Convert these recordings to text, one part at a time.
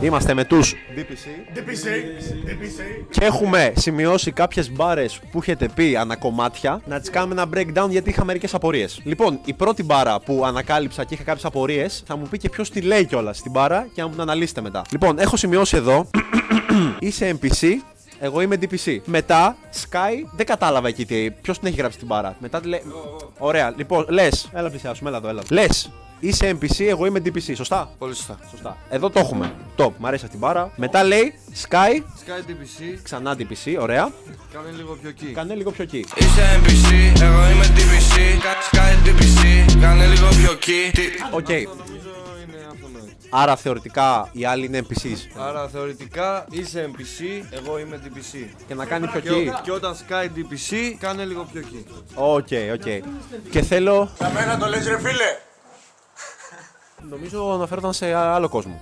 Είμαστε με τους DPC. και έχουμε σημειώσει κάποιες μπάρες που έχετε πει ανακομμάτια να τις κάνουμε ένα breakdown γιατί είχα μερικές απορίες. Λοιπόν, η πρώτη μπάρα που ανακάλυψα και είχα κάποιες απορίες θα μου πει και ποιος τη λέει κιόλας στην μπάρα και να μου την αναλύσετε μετά. Λοιπόν, έχω σημειώσει εδώ είσαι NPC. Εγώ είμαι DPC. Μετά, Sky, δεν κατάλαβα εκεί ποιος την έχει γράψει την μπάρα. Μετά τη λέει. Ωραία, λοιπόν, λες. Έλα, πλησιάσουμε, έλα εδώ. Λες, είσαι NPC, εγώ είμαι DPC. Σωστά. Πολύ σωστά. Εδώ το έχουμε. Top, μ' αρέσει αυτή η μπάρα. Μετά λέει Sky, Sky DPC. ξανά DPC, ωραία. Κάνε λίγο πιο εκεί. Κάνε λίγο πιο εκεί. Είσαι NPC, εγώ είμαι DPC. Sky DPC, κάνε λίγο πιο εκεί. Οκ. Νομίζω είναι αυτονόητο. Άρα θεωρητικά οι άλλοι είναι NPCs. Άρα θεωρητικά είσαι NPC, εγώ είμαι DPC. Και να κάνει πιο εκεί. Και όταν Sky DPC, κάνε λίγο πιο εκεί. Οκ. Και θέλω. Για μένα το λες ρε φίλε. Νομίζω αναφέρονταν σε άλλο κόσμο.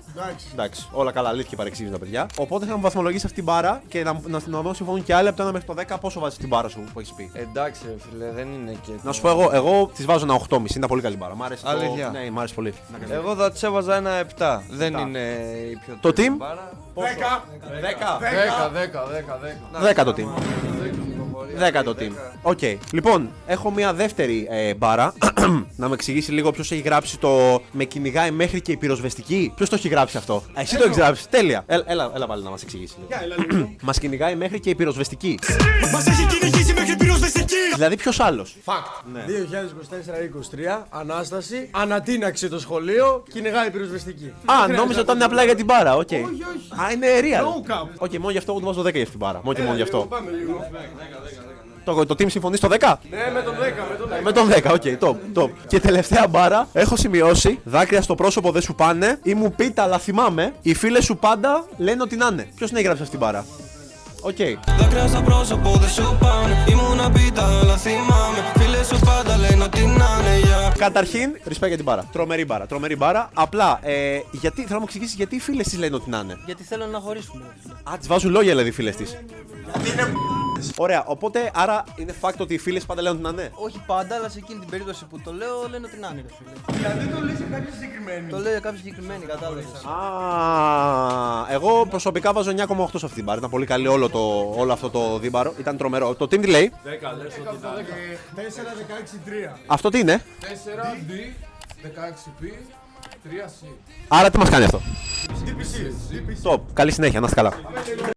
Εντάξει. Όλα καλά, αλήθεια παρεξήγησαν τα παιδιά. Οπότε θα μου βαθμολογήσει αυτή την μπάρα και να δω συμφωνούν και άλλοι από το 1 μέχρι το 10 πόσο βάζει την μπάρα σου που έχει πει. Εντάξει ρε φίλε, δεν είναι και. Να σου πω εγώ τη βάζω ένα 8,5. Είναι πολύ καλή μπάρα. Μ' άρεσε. Αλήθεια. Ναι, μ' άρεσε πολύ. Εγώ θα της έβαζα ένα 7. Δεν είναι η πιο Το τέλεια team? μπάρα. 10 το team. 10 το team. Οκ. Λοιπόν, έχω μια δεύτερη μπάρα. Να με εξηγήσει λίγο ποιος έχει γράψει το με κυνηγάει μέχρι και η πυροσβεστική. Ποιος το έχει γράψει αυτό? Εσύ το έχεις γράψει. Τέλεια. Έλα πάλι να μας εξηγήσει. Μας κυνηγάει μέχρι και η πυροσβεστική. Μας έχει κυνηγήσει μέχρι πυροσβεστική. Δηλαδή ποιος άλλος? Fact. 2024-23, Ανάσταση, ανατείναξε το σχολείο, κυνηγάει πυροσβεστική. Α, νόμιζα ότι ήταν απλά για την μπάρα. Οκ. Α, είναι real. No cap. Οκ, μόνο γι' αυτό εγώ του βάζω 10 για αυτή την μπάρα. Μόνο και μόνο γι' αυτό. Πάμε λίγο. Το team συμφωνεί στο 10? Ναι, με τον 10, Με τον 10, οκ, top. Και τελευταία μπάρα, έχω σημειώσει δάκρυα στο πρόσωπο δεν σου πάνε ή μου πείτε, αλλά θυμάμαι, οι φίλες σου πάντα λένε ότι να είναι. Ποιος την έγραψε αυτή την μπάρα? Οκ. Δάκρυα στο πρόσωπο δεν σου πάνε. Ήμουν πίτα αλλά θυμάμαι. Φίλες σου πάντα λένε ότι να είναι για. Καταρχήν, respect για την μπάρα. Τρομερή μπάρα. Απλά, γιατί, θέλω να μου εξηγήσεις γιατί οι φίλες της λένε ότι να είναι. Γιατί θέλω να χωρίσουμε. Α, τις βάζουν λόγια δηλαδή οι φίλες της. Ωραία, οπότε άρα είναι fact ότι οι φίλες πάντα λένε ότι να είναι. Όχι πάντα, αλλά σε εκείνη την περίπτωση που το λέω λένε ότι να είναι, ρε φίλε. Γιατί το λες για κάποια συγκεκριμένη. Το λέω για κάποια συγκεκριμένη, κατάλαβες. Α, εγώ προσωπικά βάζω 9,8 σε αυτή την μπάρα. Ήταν πολύ καλή όλο αυτό το δίμπαρο. Ήταν τρομερό. Το team τι λέει? 4-16-3. Αυτό τι είναι? 4D, 16P, 3C. Άρα τι μας κάνει αυτό? DPC. Top. Καλή συνέχεια, να είστε καλά.